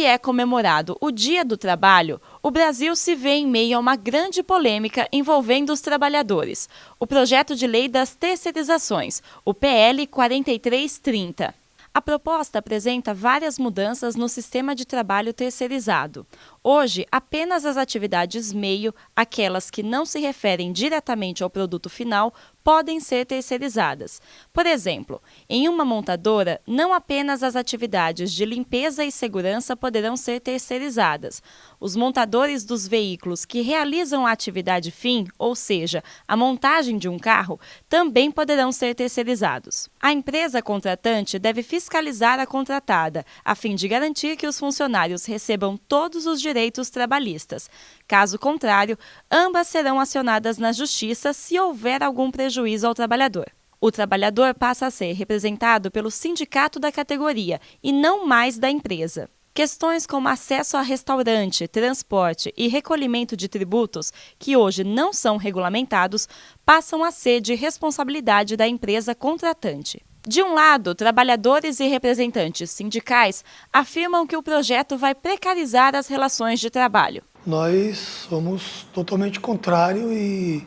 é comemorado o Dia do Trabalho, o Brasil se vê em meio a uma grande polêmica envolvendo os trabalhadores. O projeto de lei das terceirizações, o PL 4330. A proposta apresenta várias mudanças no sistema de trabalho terceirizado. Hoje, apenas as atividades meio, aquelas que não se referem diretamente ao produto final, podem ser terceirizadas. Por exemplo, em uma montadora, não apenas as atividades de limpeza e segurança poderão ser terceirizadas. Os montadores dos veículos que realizam a atividade fim, ou seja, a montagem de um carro, também poderão ser terceirizados. A empresa contratante deve fiscalizar a contratada, a fim de garantir que os funcionários recebam todos os direitos trabalhistas. Caso contrário, ambas serão acionadas na justiça se houver algum prejuízo ao trabalhador. O trabalhador passa a ser representado pelo sindicato da categoria e não mais da empresa. Questões como acesso a restaurante, transporte e recolhimento de tributos, que hoje não são regulamentados, passam a ser de responsabilidade da empresa contratante. De um lado, trabalhadores e representantes sindicais afirmam que o projeto vai precarizar as relações de trabalho. Nós somos totalmente contrários e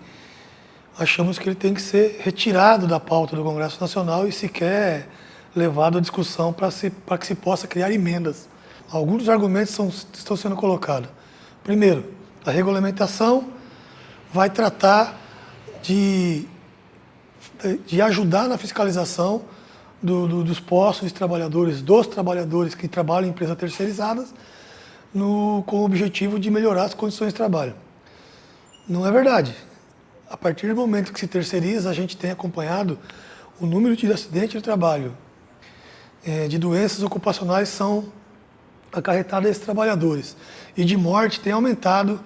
achamos que ele tem que ser retirado da pauta do Congresso Nacional e sequer levado à discussão para que se possa criar emendas. Alguns dos argumentos estão sendo colocados. Primeiro, a regulamentação vai tratar de ajudar na fiscalização dos postos de trabalhadores, dos trabalhadores que trabalham em empresas terceirizadas, com o objetivo de melhorar as condições de trabalho. Não é verdade. A partir do momento que se terceiriza, a gente tem acompanhado o número de acidentes de trabalho, de doenças ocupacionais são acarretadas a esses trabalhadores. E de morte tem aumentado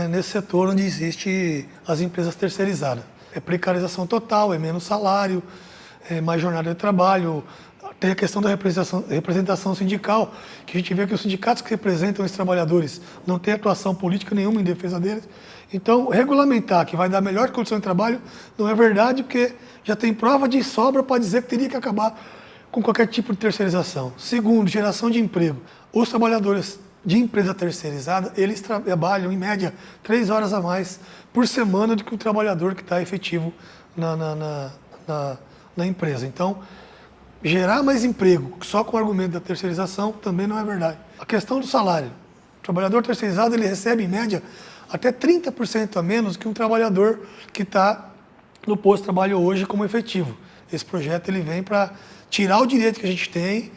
nesse setor onde existe as empresas terceirizadas. É precarização total, é menos salário, é mais jornada de trabalho. Tem a questão da representação sindical, que a gente vê que os sindicatos que representam esses trabalhadores não têm atuação política nenhuma em defesa deles. Então, regulamentar que vai dar melhor condição de trabalho não é verdade, porque já tem prova de sobra para dizer que teria que acabar com qualquer tipo de terceirização. Segundo, geração de emprego. Os trabalhadores de empresa terceirizada, eles trabalham, em média, 3 horas a mais por semana do que o trabalhador que está efetivo na empresa. Então, gerar mais emprego só com o argumento da terceirização também não é verdade. A questão do salário. O trabalhador terceirizado ele recebe, em média, até 30% a menos que um trabalhador que está no posto de trabalho hoje como efetivo. Esse projeto ele vem para tirar o direito que a gente tem,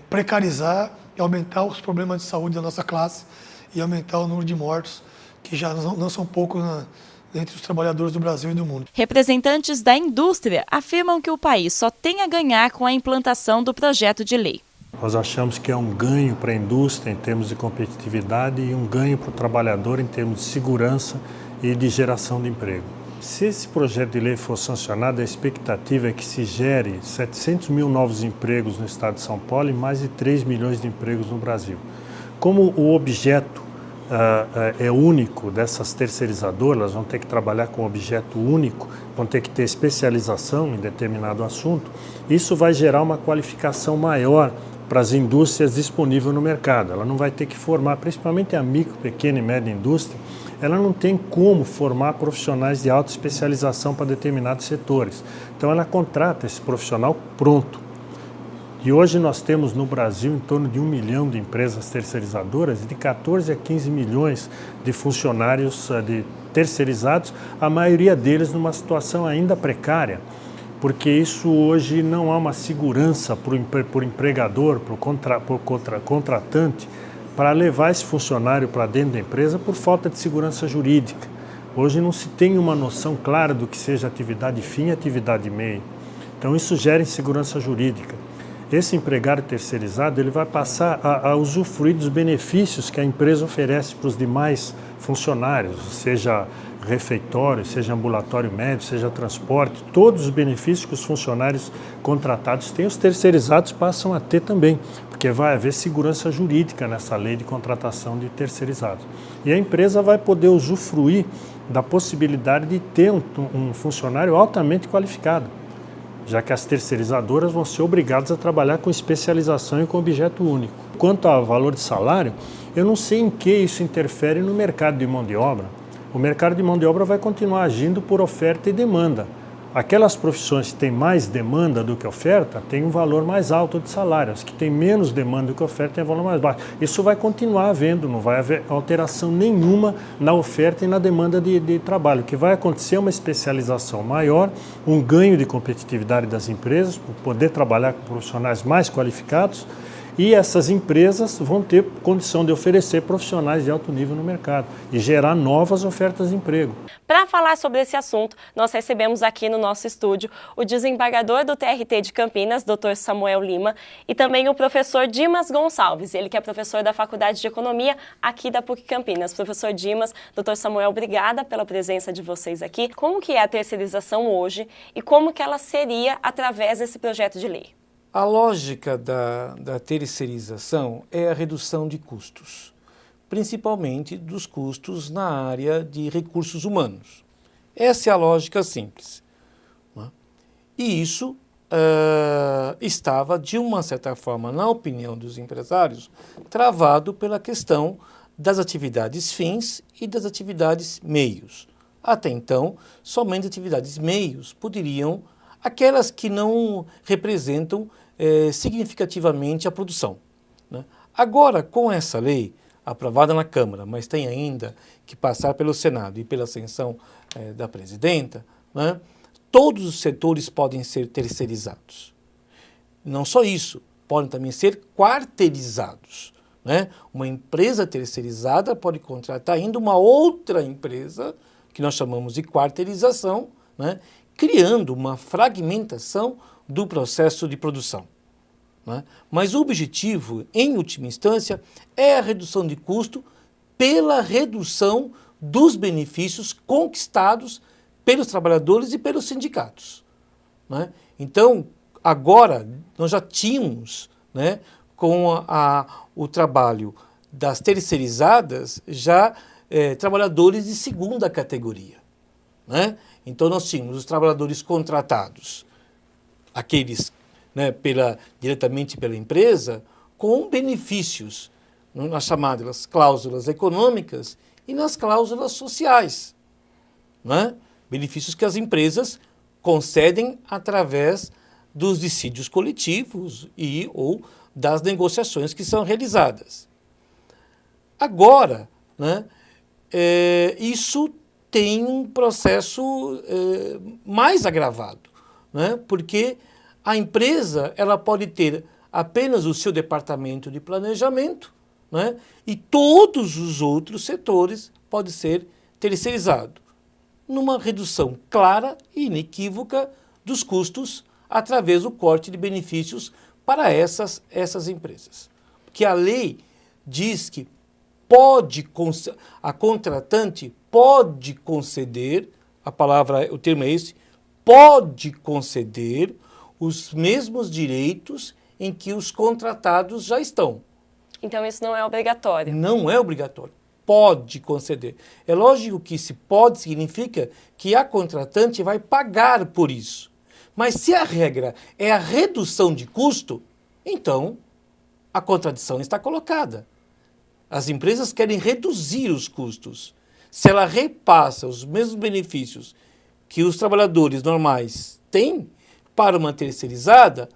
precarizar e aumentar os problemas de saúde da nossa classe e aumentar o número de mortos, que já não são poucos entre os trabalhadores do Brasil e do mundo. Representantes da indústria afirmam que o país só tem a ganhar com a implantação do projeto de lei. Nós achamos que é um ganho para a indústria em termos de competitividade e um ganho para o trabalhador em termos de segurança e de geração de emprego. Se esse projeto de lei for sancionado, a expectativa é que se gere 700 mil novos empregos no estado de São Paulo e mais de 3 milhões de empregos no Brasil. Como o objeto é único dessas terceirizadoras, elas vão ter que trabalhar com objeto único, vão ter que ter especialização em determinado assunto, isso vai gerar uma qualificação maior para as indústrias disponíveis no mercado. Ela não vai ter que formar, principalmente a micro, pequena e média indústria, ela não tem como formar profissionais de alta especialização para determinados setores. Então ela contrata esse profissional pronto. E hoje nós temos no Brasil em torno de 1 milhão de empresas terceirizadoras e de 14 a 15 milhões de funcionários terceirizados, a maioria deles numa situação ainda precária, porque isso hoje não há uma segurança para o empregador, para o contratante, para levar esse funcionário para dentro da empresa por falta de segurança jurídica. Hoje não se tem uma noção clara do que seja atividade fim e atividade meio. Então isso gera insegurança jurídica. Esse empregado terceirizado ele vai passar a usufruir dos benefícios que a empresa oferece para os demais funcionários, seja refeitório, seja ambulatório médico, seja transporte, todos os benefícios que os funcionários contratados têm, os terceirizados passam a ter também, porque vai haver segurança jurídica nessa lei de contratação de terceirizados. E a empresa vai poder usufruir da possibilidade de ter um funcionário altamente qualificado, já que as terceirizadoras vão ser obrigadas a trabalhar com especialização e com objeto único. Quanto ao valor de salário, eu não sei em que isso interfere no mercado de mão de obra. O mercado de mão de obra vai continuar agindo por oferta e demanda. Aquelas profissões que têm mais demanda do que oferta têm um valor mais alto de salário. As que têm menos demanda do que oferta têm um valor mais baixo. Isso vai continuar havendo, não vai haver alteração nenhuma na oferta e na demanda de trabalho. O que vai acontecer é uma especialização maior, um ganho de competitividade das empresas, por poder trabalhar com profissionais mais qualificados, e essas empresas vão ter condição de oferecer profissionais de alto nível no mercado e gerar novas ofertas de emprego. Para falar sobre esse assunto, nós recebemos aqui no nosso estúdio o desembargador do TRT de Campinas, Dr. Samuel Lima, e também o professor Dimas Gonçalves, ele que é professor da Faculdade de Economia aqui da PUC Campinas. Professor Dimas, Dr. Samuel, obrigada pela presença de vocês aqui. Como que é a terceirização hoje e como que ela seria através desse projeto de lei? A lógica da terceirização é a redução de custos, principalmente dos custos na área de recursos humanos. Essa é a lógica simples. Né? E isso estava, de uma certa forma, na opinião dos empresários, travado pela questão das atividades fins e das atividades meios. Até então, somente atividades meios poderiam, aquelas que não representam significativamente a produção. Né? Agora, com essa lei aprovada na Câmara, mas tem ainda que passar pelo Senado e pela sanção da presidenta, né? Todos os setores podem ser terceirizados. Não só isso, podem também ser quarteirizados. Né? Uma empresa terceirizada pode contratar ainda uma outra empresa, que nós chamamos de quarteirização, né? Criando uma fragmentação do processo de produção. Né? Mas o objetivo, em última instância, é a redução de custo pela redução dos benefícios conquistados pelos trabalhadores e pelos sindicatos. Né? Então, agora, nós já tínhamos, né, com o trabalho das terceirizadas, já trabalhadores de segunda categoria. Né? Então, nós tínhamos os trabalhadores contratados, aqueles, né, diretamente pela empresa, com benefícios nas chamadas cláusulas econômicas e nas cláusulas sociais. Né? Benefícios que as empresas concedem através dos dissídios coletivos ou das negociações que são realizadas. Agora, né, isso tem um processo mais agravado, né? Porque a empresa ela pode ter apenas o seu departamento de planejamento, né? E todos os outros setores podem ser terceirizados, numa redução clara e inequívoca dos custos através do corte de benefícios para essas empresas. Porque a lei diz que a contratante pode conceder, o termo é esse, pode conceder os mesmos direitos em que os contratados já estão. Então isso não é obrigatório? Não é obrigatório. Pode conceder. É lógico que se pode significa que a contratante vai pagar por isso. Mas se a regra é a redução de custo, então a contradição está colocada. As empresas querem reduzir os custos. Se ela repassa os mesmos benefícios que os trabalhadores normais têm para uma terceirizada,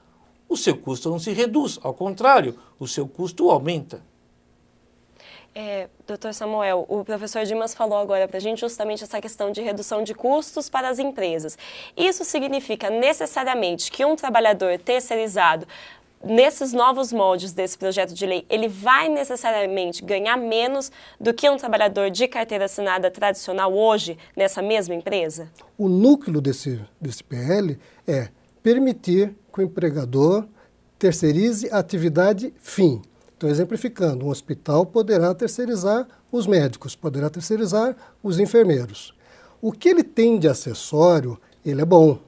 o seu custo não se reduz, ao contrário, o seu custo aumenta. Dr. Samuel, o professor Dimas falou agora para a gente justamente essa questão de redução de custos para as empresas. Isso significa necessariamente que um trabalhador terceirizado, nesses novos moldes desse projeto de lei, ele vai necessariamente ganhar menos do que um trabalhador de carteira assinada tradicional hoje nessa mesma empresa? O núcleo desse PL é permitir que o empregador terceirize a atividade fim. Então, exemplificando, um hospital poderá terceirizar os médicos, poderá terceirizar os enfermeiros. O que ele tem de acessório, ele é bom.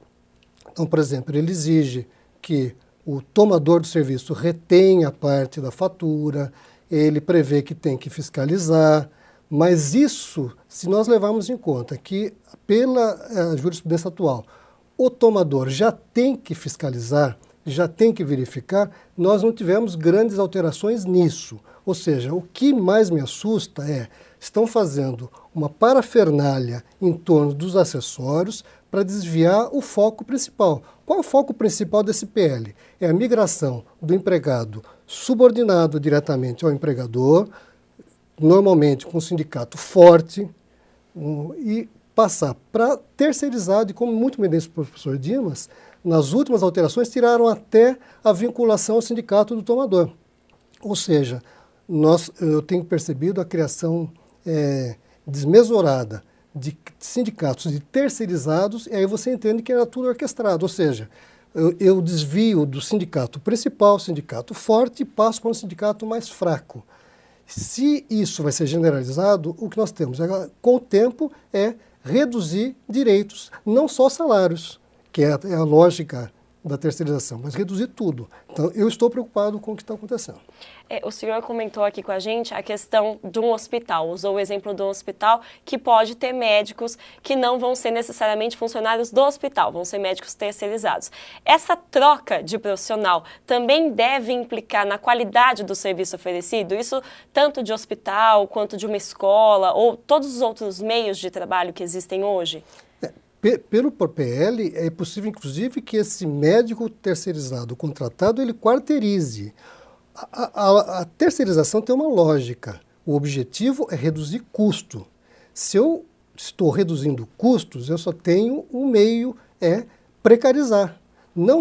Então, por exemplo, ele exige que o tomador do serviço retenha parte da fatura, ele prevê que tem que fiscalizar, mas isso, se nós levarmos em conta que, pela jurisprudência atual, o tomador já tem que fiscalizar, já tem que verificar, nós não tivemos grandes alterações nisso. Ou seja, o que mais me assusta é, estão fazendo uma parafernália em torno dos acessórios para desviar o foco principal. Qual é o foco principal desse PL? É a migração do empregado subordinado diretamente ao empregador, normalmente com um sindicato forte, e passar para terceirizado, e como muito bem disse o professor Dimas, nas últimas alterações tiraram até a vinculação ao sindicato do tomador. Ou seja, eu tenho percebido a criação desmesurada de sindicatos de terceirizados, e aí você entende que era tudo orquestrado. Ou seja, eu desvio do sindicato principal, sindicato forte, e passo para um sindicato mais fraco. Se isso vai ser generalizado, o que nós temos com o tempo é reduzir direitos, não só salários, que é a lógica da terceirização, mas reduzir tudo. Então, eu estou preocupado com o que está acontecendo. O senhor comentou aqui com a gente a questão de um hospital, usou o exemplo do hospital que pode ter médicos que não vão ser necessariamente funcionários do hospital, vão ser médicos terceirizados. Essa troca de profissional também deve implicar na qualidade do serviço oferecido? Isso tanto de hospital, quanto de uma escola, ou todos os outros meios de trabalho que existem hoje? Pelo PL, é possível, inclusive, que esse médico terceirizado, contratado, ele quarteirize. A terceirização tem uma lógica. O objetivo é reduzir custo. Se eu estou reduzindo custos, eu só tenho um meio, precarizar. Não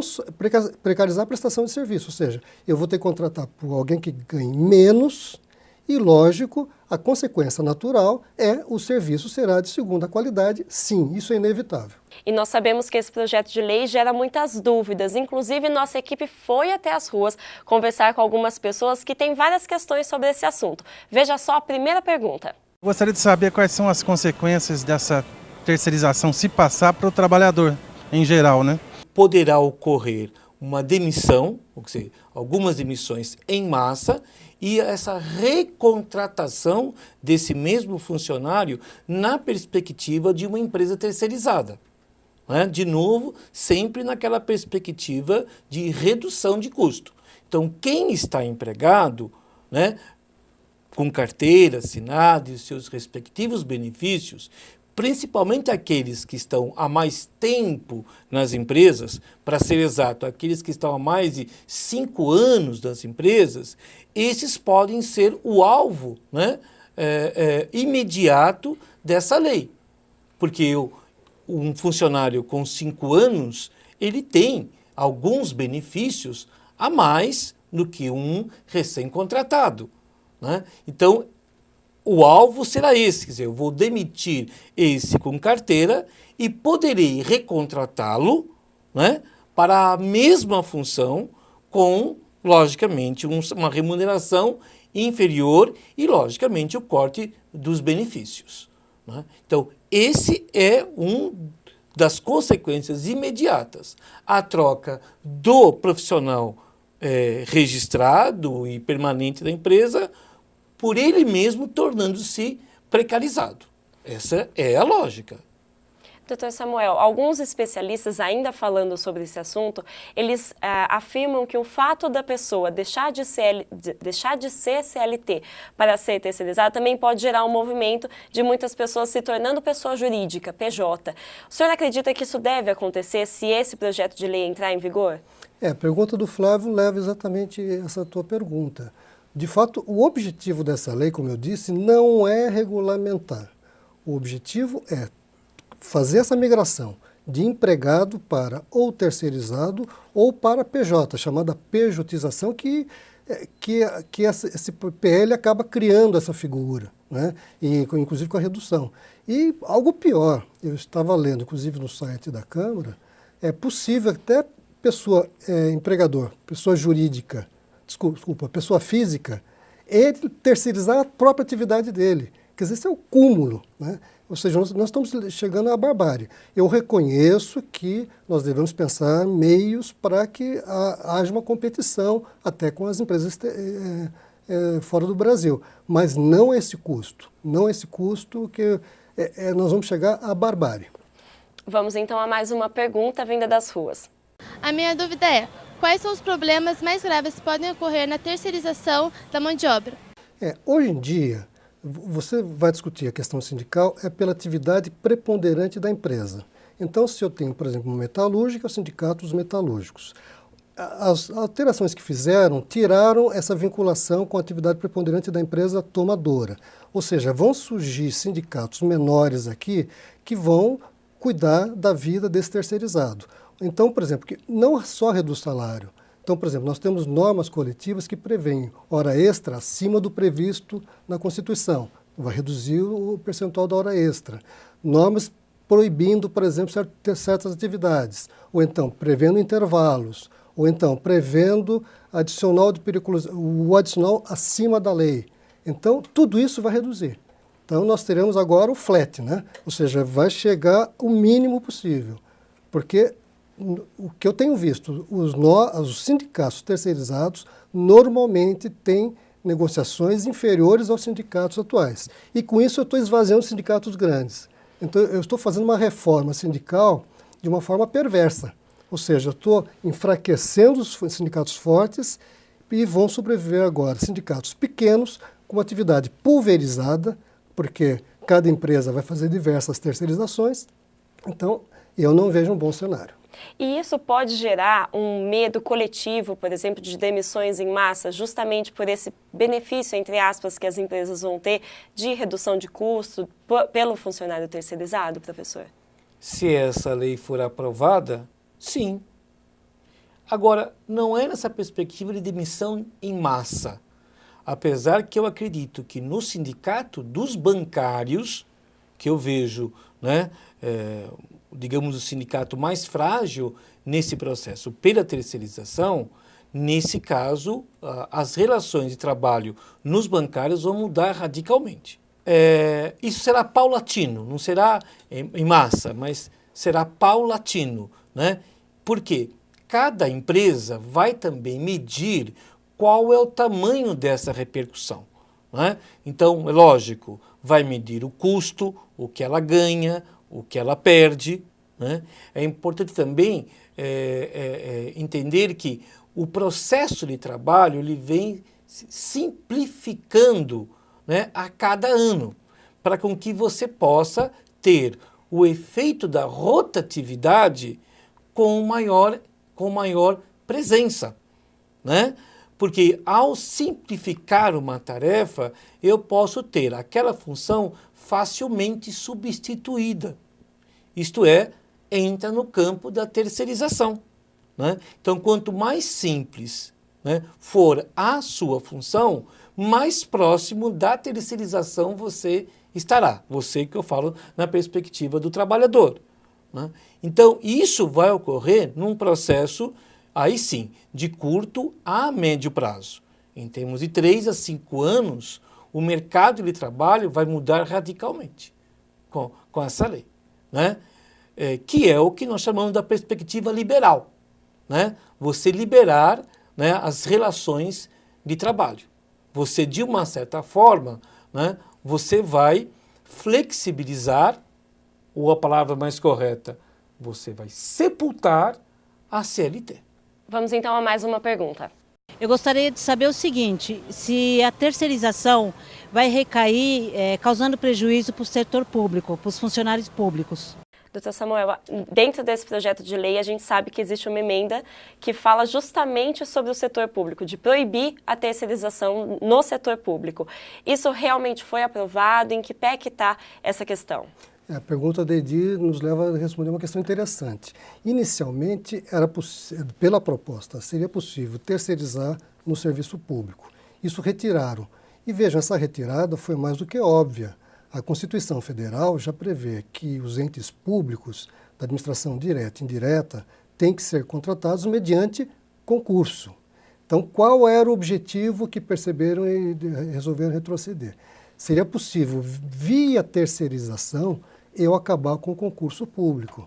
precarizar a prestação de serviço, ou seja, eu vou ter que contratar por alguém que ganhe menos e, lógico, a consequência natural o serviço será de segunda qualidade, sim, isso é inevitável. E nós sabemos que esse projeto de lei gera muitas dúvidas, inclusive nossa equipe foi até as ruas conversar com algumas pessoas que têm várias questões sobre esse assunto. Veja só a primeira pergunta. Gostaria de saber quais são as consequências dessa terceirização se passar para o trabalhador em geral, né? Poderá ocorrer uma demissão, ou seja, algumas demissões em massa, e essa recontratação desse mesmo funcionário na perspectiva de uma empresa terceirizada. Né? De novo, sempre naquela perspectiva de redução de custo. Então, quem está empregado, né, com carteira assinada e seus respectivos benefícios, principalmente aqueles que estão há mais tempo nas empresas, para ser exato, aqueles que estão há mais de 5 anos nas empresas, esses podem ser o alvo, né, imediato dessa lei. Porque um funcionário com 5 anos, ele tem alguns benefícios a mais do que um recém-contratado. Né? Então, o alvo será esse, quer dizer, eu vou demitir esse com carteira e poderei recontratá-lo, né, para a mesma função com, logicamente, uma remuneração inferior e, logicamente, o corte dos benefícios. Né? Então, esse é das consequências imediatas. A troca do profissional registrado e permanente da empresa por ele mesmo tornando-se precarizado. Essa é a lógica. Doutor Samuel, alguns especialistas ainda falando sobre esse assunto, eles afirmam que o fato da pessoa deixar de ser CLT para ser terceirizada também pode gerar um movimento de muitas pessoas se tornando pessoa jurídica, PJ. O senhor acredita que isso deve acontecer se esse projeto de lei entrar em vigor? A pergunta do Flávio leva exatamente essa tua pergunta. De fato, o objetivo dessa lei, como eu disse, não é regulamentar. O objetivo é fazer essa migração de empregado para ou terceirizado ou para PJ, chamada pejotização, que esse PL acaba criando essa figura, né? E, inclusive com a redução. E algo pior, eu estava lendo, inclusive no site da Câmara, é possível até empregador, pessoa jurídica, pessoa física, ele terceirizar a própria atividade dele. Quer dizer, isso é o cúmulo, né? Ou seja, nós estamos chegando à barbárie. Eu reconheço que nós devemos pensar meios para que haja uma competição até com as empresas fora do Brasil, mas não esse custo. Não esse custo que nós vamos chegar à barbárie. Vamos então a mais uma pergunta vinda das ruas. A minha dúvida é, quais são os problemas mais graves que podem ocorrer na terceirização da mão de obra? Hoje em dia, você vai discutir a questão sindical pela atividade preponderante da empresa. Então, se eu tenho, por exemplo, uma metalúrgica, é o sindicato dos metalúrgicos. As alterações que fizeram tiraram essa vinculação com a atividade preponderante da empresa tomadora. Ou seja, vão surgir sindicatos menores aqui que vão cuidar da vida desse terceirizado. Então, por exemplo, que não só reduz salário. Então, por exemplo, nós temos normas coletivas que prevêem hora extra acima do previsto na Constituição. Vai reduzir o percentual da hora extra. Normas proibindo, por exemplo, certas atividades. Ou então, prevendo intervalos. Ou então, prevendo o adicional acima da lei. Então, tudo isso vai reduzir. Então, nós teremos agora o flat, né? Ou seja, vai chegar o mínimo possível. Porque o que eu tenho visto, os sindicatos terceirizados normalmente têm negociações inferiores aos sindicatos atuais. E com isso eu estou esvaziando os sindicatos grandes. Então, eu estou fazendo uma reforma sindical de uma forma perversa. Ou seja, eu estou enfraquecendo os sindicatos fortes e vão sobreviver agora sindicatos pequenos com uma atividade pulverizada, porque cada empresa vai fazer diversas terceirizações. Então, eu não vejo um bom cenário. E isso pode gerar um medo coletivo, por exemplo, de demissões em massa, justamente por esse benefício, entre aspas, que as empresas vão ter de redução de custo pelo funcionário terceirizado, professor? Se essa lei for aprovada, sim. Agora, não é nessa perspectiva de demissão em massa. Apesar que eu acredito que no sindicato dos bancários, que eu vejo, né, digamos, o sindicato mais frágil nesse processo pela terceirização, nesse caso, as relações de trabalho nos bancários vão mudar radicalmente. Isso será paulatino, não será em massa, mas será paulatino, né? Porque cada empresa vai também medir qual é o tamanho dessa repercussão, né? Então, é lógico, vai medir o custo, o que ela ganha, o que ela perde, né? É importante também entender que o processo de trabalho ele vem simplificando, né, a cada ano, para com que você possa ter o efeito da rotatividade com maior presença, né? Porque ao simplificar uma tarefa, eu posso ter aquela função facilmente substituída. Isto é, entra no campo da terceirização, né? Então, quanto mais simples, né, for a sua função, mais próximo da terceirização você estará. Você que eu falo na perspectiva do trabalhador, né? Então, isso vai ocorrer num processo, aí sim, de curto a médio prazo. Em termos de 3 a 5 anos, o mercado de trabalho vai mudar radicalmente com essa lei, né? Que é o que nós chamamos da perspectiva liberal, né? Você liberar, né, as relações de trabalho. Você, de uma certa forma, né, você vai flexibilizar, ou a palavra mais correta, você vai sepultar a CLT. Vamos então a mais uma pergunta. Eu gostaria de saber o seguinte, se a terceirização vai recair causando prejuízo para o setor público, para os funcionários públicos. Doutor Samuel, dentro desse projeto de lei, a gente sabe que existe uma emenda que fala justamente sobre o setor público, de proibir a terceirização no setor público. Isso realmente foi aprovado? Em que pé que está essa questão? A pergunta da Edir nos leva a responder uma questão interessante. Inicialmente, pela proposta, seria possível terceirizar no serviço público. Isso retiraram. E vejam, essa retirada foi mais do que óbvia. A Constituição Federal já prevê que os entes públicos da administração direta e indireta têm que ser contratados mediante concurso. Então, qual era o objetivo que perceberam e resolveram retroceder? Seria possível, via terceirização, eu acabar com o concurso público.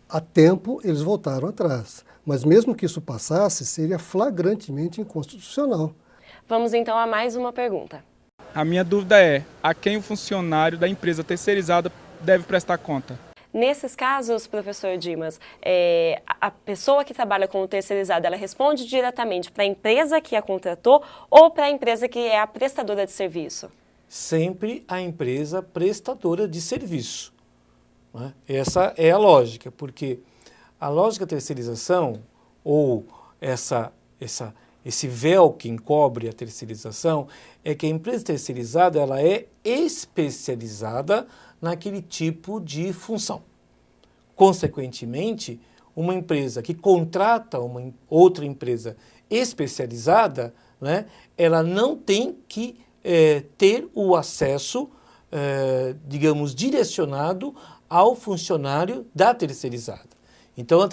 A tempo, eles voltaram atrás. Mas mesmo que isso passasse, seria flagrantemente inconstitucional. Vamos então a mais uma pergunta. A minha dúvida é, a quem o funcionário da empresa terceirizada deve prestar conta? Nesses casos, professor Dimas, a pessoa que trabalha como terceirizada, ela responde diretamente para a empresa que a contratou ou para a empresa que é a prestadora de serviço? Sempre a empresa prestadora de serviço, né? Essa é a lógica, porque a lógica da terceirização, ou esse véu que encobre a terceirização, é que a empresa terceirizada ela é especializada naquele tipo de função. Consequentemente, uma empresa que contrata uma outra empresa especializada, né, ela não tem que ter o acesso, digamos, direcionado ao funcionário da terceirizada. Então,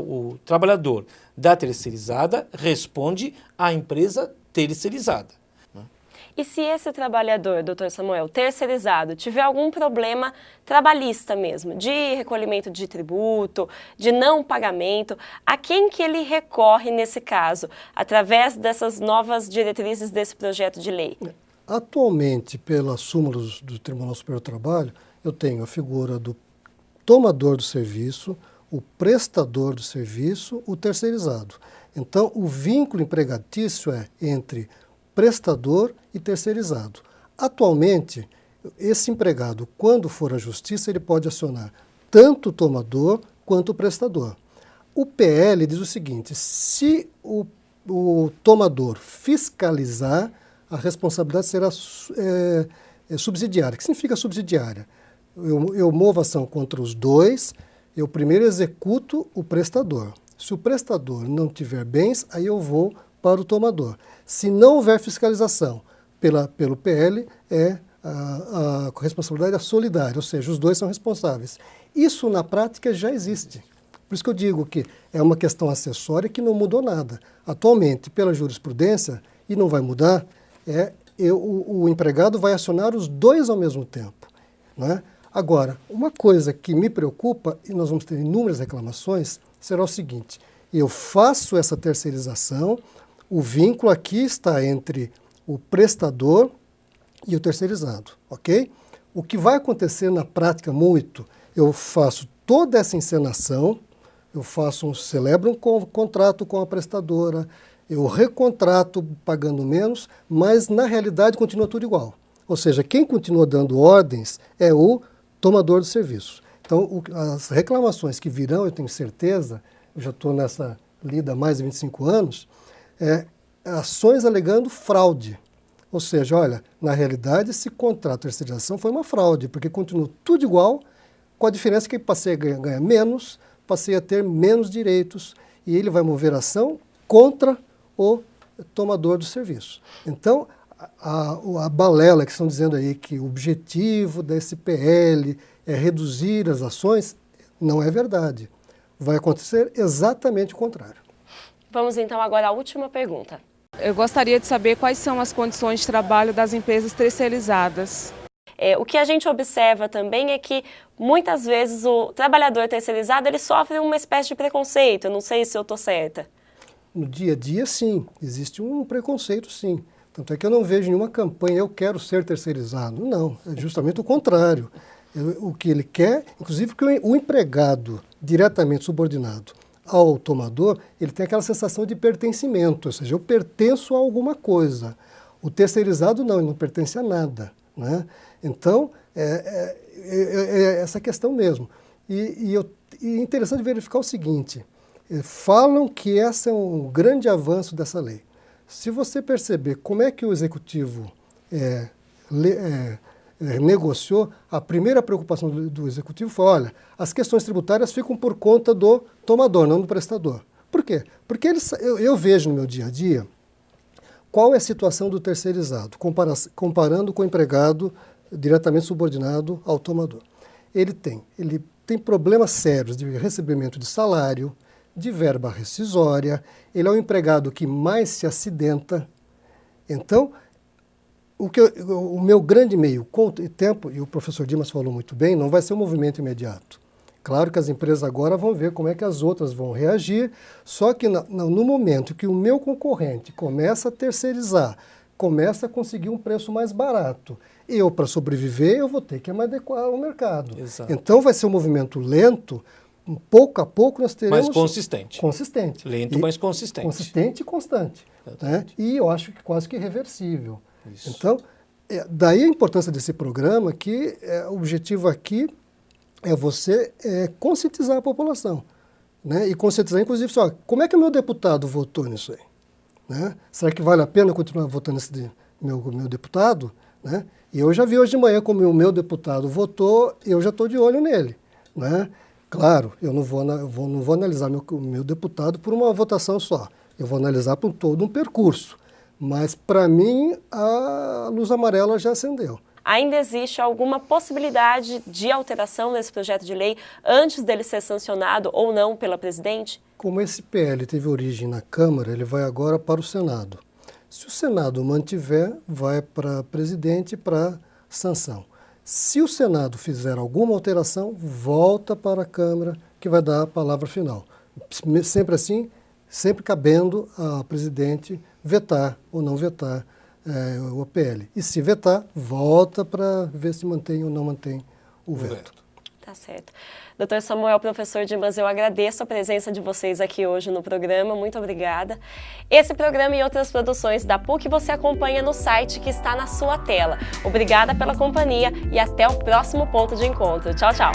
o trabalhador da terceirizada responde à empresa terceirizada. E se esse trabalhador, doutor Samuel, terceirizado, tiver algum problema trabalhista mesmo, de recolhimento de tributo, de não pagamento, a quem que ele recorre nesse caso, através dessas novas diretrizes desse projeto de lei? Atualmente, pelas súmulas do Tribunal Superior do Trabalho, eu tenho a figura do tomador do serviço, o prestador do serviço, o terceirizado. Então, o vínculo empregatício é entre prestador e terceirizado. Atualmente, esse empregado, quando for à justiça, ele pode acionar tanto o tomador quanto o prestador. O PL diz o seguinte: se o tomador fiscalizar, a responsabilidade será subsidiária. O que significa subsidiária? Eu movo ação contra os dois, eu primeiro executo o prestador. Se o prestador não tiver bens, aí eu vou para o tomador. Se não houver fiscalização pelo PL, a responsabilidade é solidária, ou seja, os dois são responsáveis. Isso na prática já existe. Por isso que eu digo que é uma questão acessória que não mudou nada. Atualmente, pela jurisprudência, e não vai mudar, o empregado vai acionar os dois ao mesmo tempo, né? Agora, uma coisa que me preocupa, e nós vamos ter inúmeras reclamações, será o seguinte: eu faço essa terceirização, o vínculo aqui está entre o prestador e o terceirizado, ok? O que vai acontecer na prática muito, eu faço toda essa encenação, celebro um contrato com a prestadora, eu recontrato pagando menos, mas na realidade continua tudo igual. Ou seja, quem continua dando ordens é o tomador de serviço. Então, as reclamações que virão, eu tenho certeza, eu já estou nessa lida há mais de 25 anos, ações alegando fraude. Ou seja, olha, na realidade esse contrato de terceirização foi uma fraude, porque continua tudo igual, com a diferença que passei a ganhar menos, passei a ter menos direitos, e ele vai mover ação contra o tomador do serviço. Então, a balela que estão dizendo aí que o objetivo da SPL é reduzir as ações, não é verdade. Vai acontecer exatamente o contrário. Vamos então agora à última pergunta. Eu gostaria de saber quais são as condições de trabalho das empresas terceirizadas. O que a gente observa também é que muitas vezes o trabalhador terceirizado ele sofre uma espécie de preconceito. Eu não sei se eu estou certa. No dia a dia, sim. Existe um preconceito, sim. Tanto é que eu não vejo nenhuma campanha, eu quero ser terceirizado. Não, é justamente o contrário. O que ele quer, inclusive que o empregado diretamente subordinado ao tomador, ele tem aquela sensação de pertencimento, ou seja, eu pertenço a alguma coisa. O terceirizado não, ele não pertence a nada, né? Então, é essa questão mesmo. E é interessante verificar o seguinte, falam que esse é um grande avanço dessa lei. Se você perceber como é que o executivo negociou, a primeira preocupação do executivo foi, olha, as questões tributárias ficam por conta do tomador, não do prestador. Por quê? Porque eu vejo no meu dia a dia qual é a situação do terceirizado, comparando com o empregado diretamente subordinado ao tomador. Ele tem problemas sérios de recebimento de salário, de verba rescisória, ele é o empregado que mais se acidenta. Então, o meu grande meio com o tempo, e o professor Dimas falou muito bem, não vai ser um movimento imediato. Claro que as empresas agora vão ver como é que as outras vão reagir, só que no momento que o meu concorrente começa a terceirizar, começa a conseguir um preço mais barato, eu, para sobreviver, eu vou ter que me adequar ao mercado. Exato. Então vai ser um movimento lento, pouco a pouco nós teremos... Mas consistente. Consistente. Lento, mas consistente. Consistente e constante. Né? E eu acho que quase que irreversível. Isso. Então, daí a importância desse programa, que o objetivo aqui é você conscientizar a população. Né? E conscientizar, inclusive, só, como é que o meu deputado votou nisso aí? Né? Será que vale a pena continuar votando nesse meu deputado? Né? E eu já vi hoje de manhã como o meu deputado votou, eu já estou de olho nele. Né? Claro, eu não vou analisar meu deputado por uma votação só. Eu vou analisar por todo um percurso. Mas, para mim, a luz amarela já acendeu. Ainda existe alguma possibilidade de alteração nesse projeto de lei antes dele ser sancionado ou não pela presidente? Como esse PL teve origem na Câmara, ele vai agora para o Senado. Se o Senado mantiver, vai para presidente para sanção. Se o Senado fizer alguma alteração, volta para a Câmara, que vai dar a palavra final. Sempre assim, sempre cabendo ao presidente vetar ou não vetar o PL. E se vetar, volta para ver se mantém ou não mantém o veto. Tá certo. Doutor Samuel, professor Dimas, eu agradeço a presença de vocês aqui hoje no programa. Muito obrigada. Esse programa e outras produções da PUC você acompanha no site que está na sua tela. Obrigada pela companhia e até o próximo ponto de encontro. Tchau, tchau.